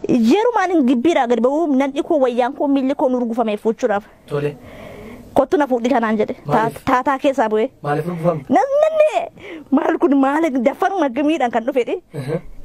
Yeru manin gibbira gadi ba'u nan iko wayyaan ko milli ko nurgufame fuchuudhaaf. Tole. Kottu na fuudhi kanaan jedhe. Taataa keessaa bu'ee. Maaliif rugufamte? Namni maal kun maal dafaruma gamiidhaan kan dhufedhe.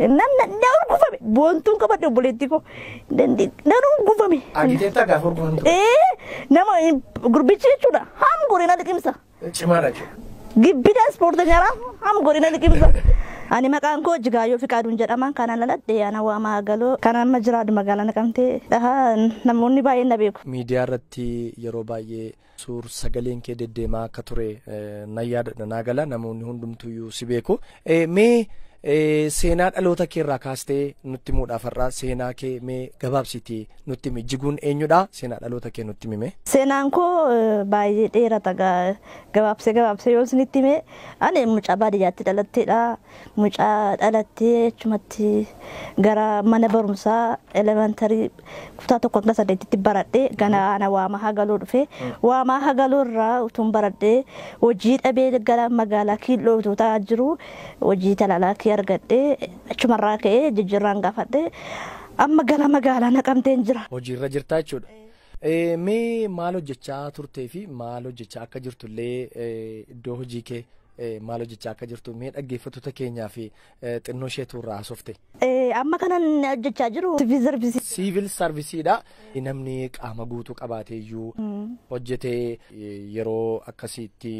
Namni rugufame boontuun qabadde obboleettii ko. Nan rugufame. Agiteetta gaafa rugufamtu. Nama gurbichi jechuudha. Haam gorina liqimsa. Cimaadha jechuudha. Gibbida ispoorteenyaadha. Haam gorina liqimsa. Ani maqaan koo Jigaayyoo Fiqaaduun jedhama. Kanaan aladde ana waamaa galoo. Kanaan ma jiraatu magaalaa Naqamtee. Namoonni baay'een na beeku. Miidiyaa irratti yeroo baay'ee suur sagaleen kee deddeemaa akka ture nayyaadha naagala namoonni hundumtuyyuu si beeku. Mee seenaa dhaloota kee irraa kaastee nutti muudhaaf har'aa seenaa kee mee gabaabsitii nutti himi. Jiguun eenyudha? Seenaa dhaloota kee nutti himi. Seenaan koo baay'ee dheerata gabaabsee yoo isinitti hime ani mucaa baadiyyaatti dhalatteedha. Mucaa dhalattee achumatti gara mana barumsaa elementarii kutaa 1-8tti baradhee gana ana waamaa hagaloo dhufe. Waamaa hagaloo irraa utuun baradhee hojii dhabee gara magaalaa kiiloo utuutaa jiru hojii talaalaa argadhee achumarraa ka'ee jijjiirraan gaafadhee amma gara magaalaa Naqamteen jira. Hojiirra jirtaa jechuudha. Mee maal hojjechaa turtee fi maal hojjechaa akka jirtullee iddoo hojii kee maal hojjechaa akka jirtu mee dhaggeeffattoota keenyaa fi xinnoo isheetu irraa haasofte. Amma kanan hojjechaa jiru siivil sarvisiidha. Namni qaama guutuu qabaatee iyyuu hojjetee yeroo akkasiitti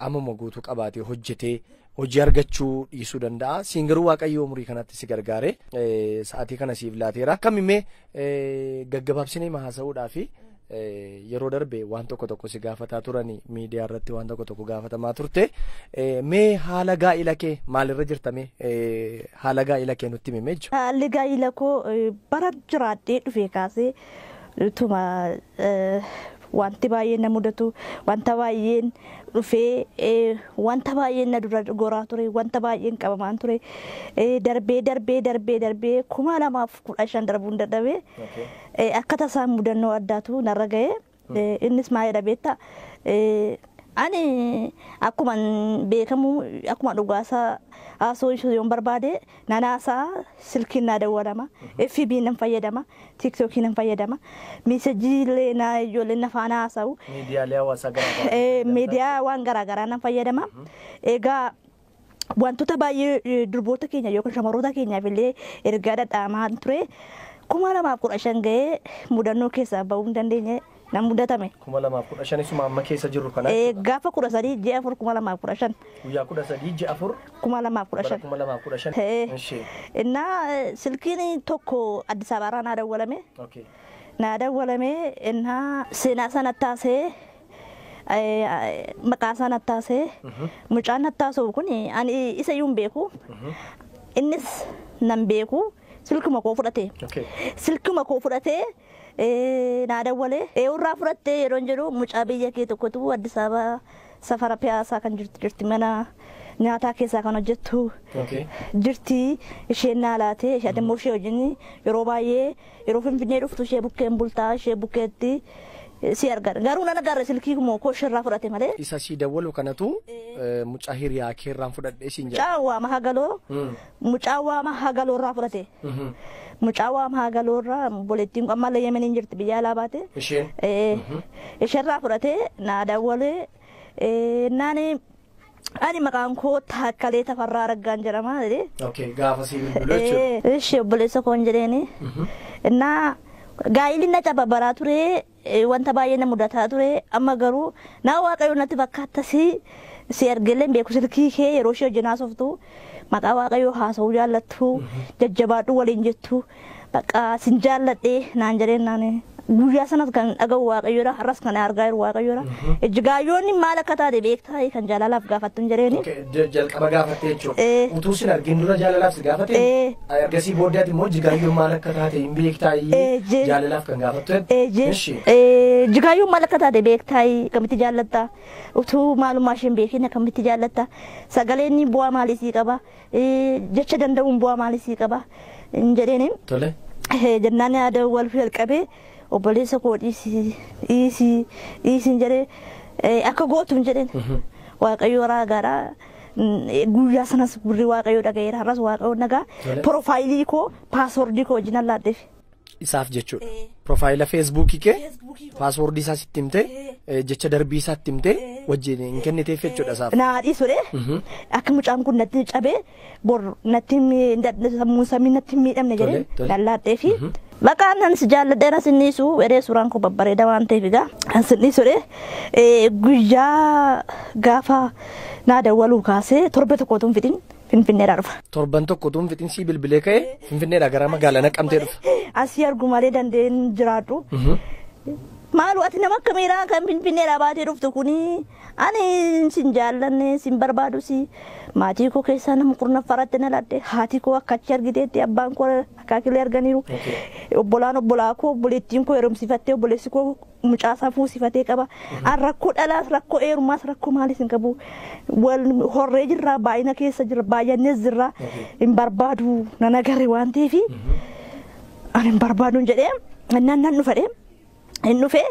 qaamuma guutuu qabaatee hojjetee hojii argachuu dhiisuu danda'a. Siin garuu Waaqayyo umurii kanatti si gargaare sa'aatii kana siif laateera. Akkamimmee gaggabaabsinee haasa'uudhaa fi yeroo darbe waan tokko si gaafataa turani miidiyaa irratti waan tokko gaafatamaa turte. Mee haala gaa'ila kee maalirra jirtame haala gaa'ila kee nutti himi jechuudha. Haalli gaa'ila koo bara jiraadhee dhufee kaasee tuma wanti baay'een na mudatu wanta baay'een dhufee wanta baay'een na dura goraa ture wanta baay'een qabamaan ture darbee 2015 darbuun dadhabee akka tasaan mudannoo addaatu narra ga'ee innis maayedha beektaa. Ani akkuma beekamu akkuma dhugaasaa haasoo yoon barbaade nanaasaa silkiin na dawwalama FB nan fayyadama TikTok nan fayyadama meesejiilee na ijoolleen na faana haasa'u miidiyaalee hawaasaa garaagaraa miidiyaa waan garaagaraa nan fayyadama. Egaa wantoota baay'ee durboota keenya yookaan shamarroota keenyaaf illee ergaa dhadhaamaa ture 2015 ga'ee mudannoo keessaa bahuu hin dandeenye. Nam mudatame. 2015 suma amma keessa jirru kana. Gaafa 13 ji'a 4 2015. Guyyaa 13 ji'a 4 2015. 2015. Innaa silkiin tokko Addis Abaabaa naa dawwalame. Okay. Naa dawwalame innaa seenaa sana taasee maqaa sana taasee mucaan taasoo kun ani isa yuun beeku. Innis nan beeku silkuma koo fudhate. Silkuma koo fudhate. Naa dawwalee urraa fudhattee yeroo jedhu mucaa biyya kee tokkotu Addis Ababaa safara piyaasaa kan jirti mana nyaataa keessaa kan hojjettu jirti isheen naa laatee isheen immoo ishee wajjin yeroo baay'ee yeroo Finfinnee dhuftu ishee bukkeen bultaa ishee bukkeetti si argara garuu nan agarre silkii moo koo ishirraa fudhate malee. Isa si dawwalu kanatu mucaa hiriyaa keerraan fudhadhee siin jedha. Mucaa waama hagaloo mucaa waama hagaloo irraa fudhate. Mucaa waama hagaloo irraa boleettiin ammallee Yemeniin jirti biyya alaa baate. Ishirraa fudhate naa dawwalee naani ani maqaan koo Taakkalee Tafarraa Raggaan jedhama. Gaafa si bilbiluu jechuudha. Ishee obboleessa koon jedheeni. Innaa gaa'illi na cababaraa ture wanta baay'ee na mudataa ture amma garuu naa Waaqayyo natti fakkaata si argeelleen beeku silkii kee yeroo ishee hojii naasoftu maqaa Waaqayyo haasa'uu jaallattu jajjabaadhu waliin jettu bakka sin jaalladhee naan jedheen naan guyyaa sanas kan dhaga'u Waaqayyoodha har'as kan argaa jiru Waaqayyoodha. Jigaayyoonni maal akka taate beektaa kan jaalalaaf gaafattu hin jedheeni. Jalqaba gaafattee jechuudha. Utuu sin argin dura jaalalaaf si gaafatte ergasii booddaatti immoo jigaayyoon maal akka taate hin beektaa jaalalaaf kan gaafattu. Jigaayyoon maal akka taate beektaa akkamitti jaallatta utuu maalummaa isheen beekin akkamitti jaallatta sagaleen bu'aa maalii sii qaba jecha danda'uun bu'aa maalii sii qaba hin jedheeni. Tole. Jennaan yaada wal qabee obboleessa koo dhiisiin jedhee akka gootu hin jedheen Waaqayyo raagaadha. Guyyaa sanas gurri Waaqayyo dhagayeera har'as Waaqayyo nagaa piroofaayilii koo paaswoordii koo wajjin allaaddeef. isaaf jechuudha. Profaayila feesbuukii kee paaswoordii isaa sitti himte jecha darbii isaa sitti himte wajjin hin kenniteef jechuudha isaaf. Naa dhiisure akka mucaan kun natti cabee bor natti sammuun samii natti miidhamne jedhee lallaadhee fi maqaan nan si jaalladheera sinniisu wedhee suuraan koo babbareeda waan ta'eef egaa an sinniisure guyyaa gaafa naa dawwaluu kaasee torbe tokkootuun fidin Finfinneedhaa dhufa. Torban tokko tuun fixin sii bilbilee ka'e Finfinneedhaa gara magaalaa Naqqamtee dhufa. Asii argu malee dandeen jiraadhu. Maalu ati nama akkamiidhaa kan Finfinneedhaa baatee dhuftu kuni ani sin jaallanne sin barbaadu si maatii koo keessaa nama kurnaffaratti na laadde haati koo akka achi argiteetti abbaan koo akaakilee arganiiru obbolaan obbolaa koo obboleettiin koo heerumsifattee obboleessi koo mucaasaa fuusifatee qaba an rakkoo dhalaas rakkoo eerumaas rakkoo maalis hin qabu wal horree jirraa baay'ina keessa jira baay'annees jirraa hin barbaadu nan agarre waan ta'eef ani hin barbaadu jedhee nan dhufadhe hin dhufee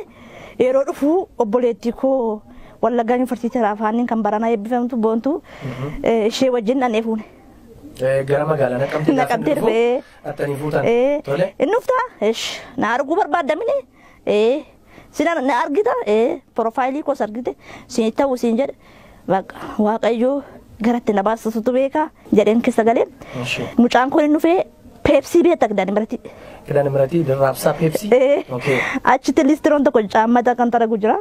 yeroo dhufu obboleettii koo Wallaggaa Yuunivarsiitii Afaaniin kan baranaa eebbifamtu boontu ishee wajjin dhannee fuune. Gara magaalaa Naqqamtee dhufee attanii fuutan tole. Inni uftaa na arguu barbaadamine sina na argita profaayilii koos argite siin ta'uu siin jedhe waaqayyoo garatti na baasisutu beekaa jedheen keessa galee mucaan kun inni dhufee peepsii beektaa Kidaane Miratii. Kidaane Miratii raabsaa peepsii. Achitti listiroon tokko caammataa kan taragu jira.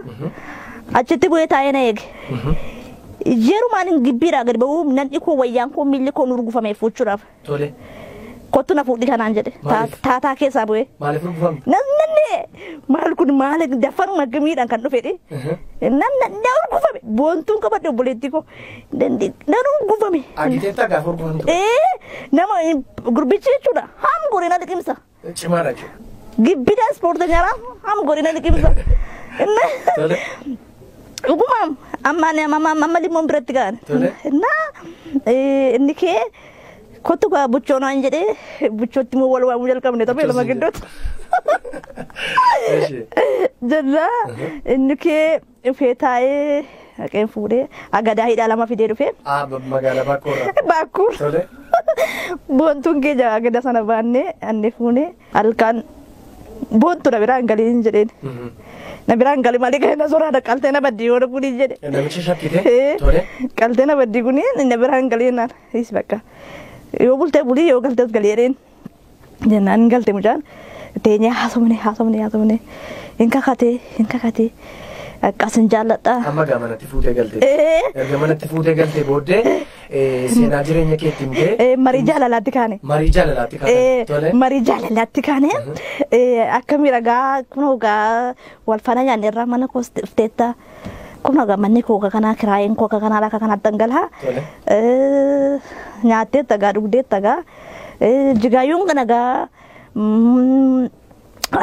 Achitti bu'ee taa'ee na eege. Yerumaan gibbiidhaa gadi ba'uu namni koo wayyaan koo miilli koo nurgufameef jechuudhaaf. Tole. Kottu na fuudhi kanaan jedhe. Taataa keessaa bu'ee. Maaliif nurgufamte? Namni maal kun maal dafaruma gamiidhaan kan dhufedhe. Namni nurgufame boontuun qabadde obboleettii koo nan nurgufame. Agiteetta gaafa nurgufamte? Nama gurbichi jechuudha haam gorina liqimsa. Cimaadha jechuudha. Gibbiidhaa ispoortanyaaraa haam gorina liqimsa. Tole. Dhugumam amma limmoon biratti ga'an. Inni kee kottu gaa buchoonaan jedhee buchootti immoo wal waamuu jalqabne ta'uu lama gidduutti. Jalla inni kee dhufee taa'ee haqeen fuudhee agadaa hidhaa lama fidee dhufee. Magaalaa Baakkoorraa. Baakkoor. Tole. Boontuun kee jaa agada sana baannee anne fuunee halkan boontu na biraan galiin jedheen. Na biraan gali malee kan na soraadha qaltee na baddii yoo dhuguu jedhe. Namichi shakkite tole. Qaltee na baddii kuni na biraan galee naan is bakka yoo bultee bulii yoo galtees galeereen jennaan galte mucaan teenyee haasofne hin kakatee akkasin jaalladha. Amma gamanatti fuutee galte. Erga manatti fuutee galte booddee seenaa jireenya keetti himtee. Marii jaalalaatti kaane. Marii jaalalaatti kaane. Tole. Marii jaalalaatti kaane. Akka miidhagaa kunoo gaa wal faana nyaanne irraa mana koos dhufteetta. Kunoo gaa manni koo kanaa kiraayeen koo kanaa lafa kanaa dhangala'aa. Tole. Nyaatteetta gaa dhugdeetta gaa jigaayyuun kana gaa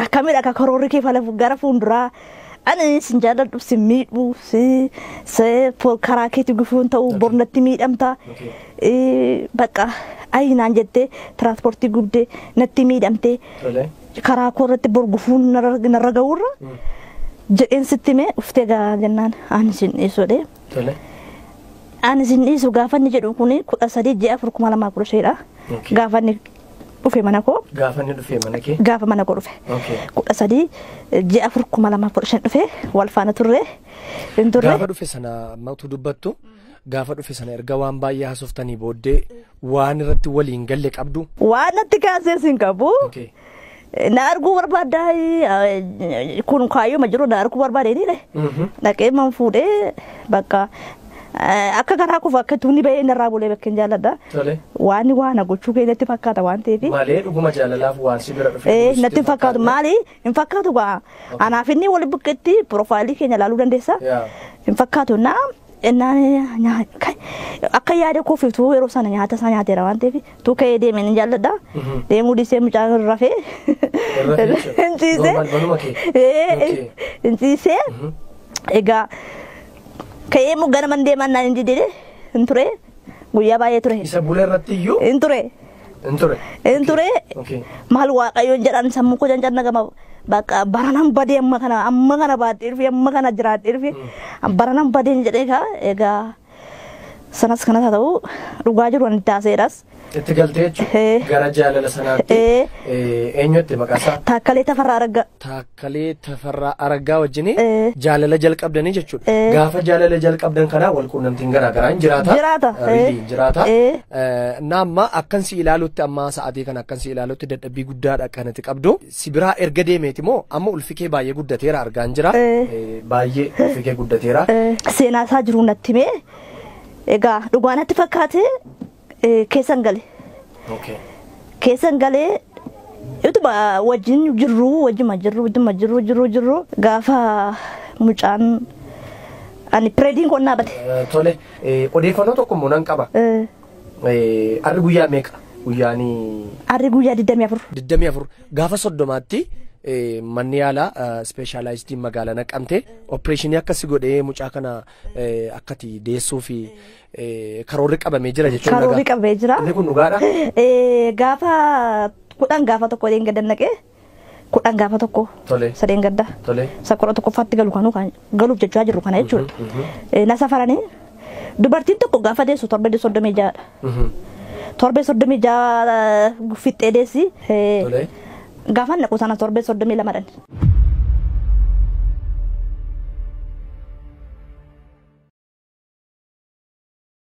akka miidhagaa karoorri kee gara fuulduraa. Ani sin jaalladhu sin miidhu karaa keetti gufuun ta'uu bornatti miidhamta. Bakka ayinaan jettee tiraanspoortii gubdee natti miidhamtee karaa koo irratti bor gufuun narra ga'uurra jedheen sitti mee uftee gaa jennaan ani sin dhiisudha. Ani sin dhiisu gaafa inni jedhu kuni 13/4/2015dha. Gaafa inni dhufe mana koo. Gaafa inni dhufe mana kee. Gaafa mana koo dhufe. 13/4/2015 dhufe wal faana turre. Gaafa dhufe sana matu dubbattu gaafa dhufe sana erga waan baay'ee haasoftanii booddee waan irratti waliin galle qabdu. Waan natti kaasee sin qabu. Na arguu barbaaddaa kun kaayyoo ma jiru na arguu barbaadeenidha. Dhaqee man fuudhee bakka. Akka karaa kufa akka tuunni bahee narraa bulee bakka hin jaalladha. Waan gochuu keenyatti fakkaata waan ta'eef. Malee dhuguma jaalalaaf waan si bira dhufe. Natti fakkaatu maali hin fakkaatu gaa anaaf inni wal bukketti profaayilii keenya ilaaluu dandeessa. Hin fakkaatu naa akka yaada koofiiftuu yeroo sana nyaata isaa nyaateera waan ta'eef tuu ka'ee deemee hin jaalladha. Deemuu dhiisee mucaan rafee. Hin ciisee. Egaa. Kayee mugana mandeeman naan indidee inture guyyaa baay'ee ture. Isa bulee irratti iyyuu. Inture. Maal waaqayyoon jedhan sammuu koo janjanna gama bakka baranan badee amma kana baadhee dhufe amma kana jiraadhee dhufe baranan badee jedhee kaa egaa Sanas kana ta'u dhugaa jiru ani taaseeras. Itti galtee jechuudha. Gara jaalala sanaatti eenyutti maqaasaa? Taakkalee Tafarraa Araggaa. Taakkalee Tafarraa Araggaa wajjin jaalala jalqabdanii jechuudha. Gaafa jaalala jalqabdan kanaa wal quunnamtiin garaa garaa hin jiraata. Jiraata. Jiraata. Naamma akkan si ilaalutti amma sa'aatii kana akkan si ilaalutti dadhabbii guddaadha kanatti qabdu. Si biraa erga deemeeti moo amma ulfikee baay'ee guddateera argaan jira. Baay'ee ulfikee guddateera. Seenaa isaa jiru natti mee egaa dhugaa natti fakkaate keessan gale. Keessan galee utuma wajjin jirru gaafa mucaan ani pireediin qonnaa bate. Tole odeeffannoo tokko immoo nan qaba. Arri guyyaa meeqa? Guyyaanii. Arri guyyaa 24. 24 gaafa soddomaatti manni yaalaa speeshaalaayizitiin magaalaa Naqamtee opereeshinii akkasii godhee mucaa kana akkati deessuu fi karoorri qabamee jira jechuudha. Karoorri qabamee jira. Inni kun dhugaadha. Gaafa 10 gaafa tokko deen gadda naqee 10 gaafa tokko. Tole. Sadeen gadda. Tole. Sakura tokkoffaatti galuuf jechaa jiru kana jechuudha. Na safaranii dubartiin tokko gaafa deessu torbee 36dha. Torbee 36 fixxee deessi. Tole. Gaafa naqu sana torbee 32dha.